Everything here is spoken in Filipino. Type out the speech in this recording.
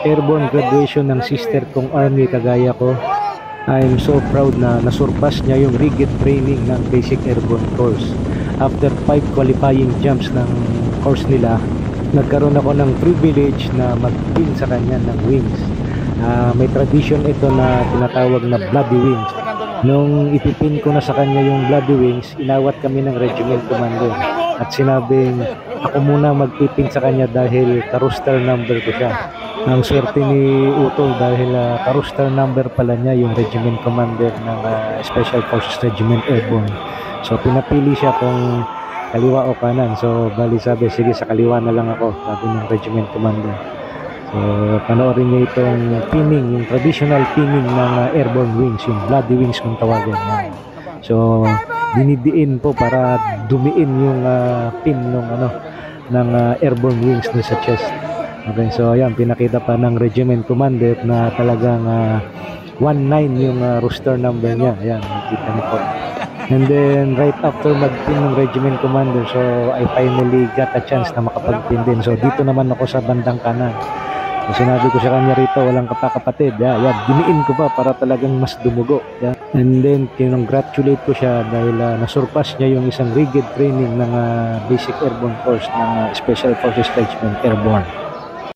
airborne graduation ng sister kong army kagaya ko. I'm so proud na nasurpass niya yung rigid training ng basic airborne course. After 5 qualifying jumps ng course nila, nagkaroon ako ng privilege na mag-pin sa kanya ng wings. May tradition ito na tinatawag na bloody wings. Nung ipipin ko na sa kanya yung bloody wings, inawat kami ng regiment commander at sinabing ako muna magpipin sa kanya dahil ka-roster number ko siya. Ang swerte ni Utol dahil ka-roster number pala niya yung regiment commander ng Special Forces Regiment Airborne. So pinapili siya kung kaliwa o kanan. So bali sabi, sige sa kaliwa na lang ako, sabi ng regiment commander. So panoorin niyo itong pinning, yung traditional pinning ng airborne wings, yung bloody wings kung tawagin yan. So dinidiin po para dumiin yung pin ng airborne wings dun sa chest. Okay, so ayan, pinakita pa ng regiment commander na talagang 19 yung roster number niya. Ayan, nakita niyo po. And then right after mag-pin ng regiment commander, so I finally got a chance na makapag-pin din. So dito naman ako sa bandang kanan. So, sinabi ko sa kanya rito, walang kapatid. Yan, diniin ko pa para talagang mas dumugo. Yan. And then kinongratulate ko siya dahil nasurpass niya yung isang rigid training ng basic airborne course ng Special Forces Regiment Airborne.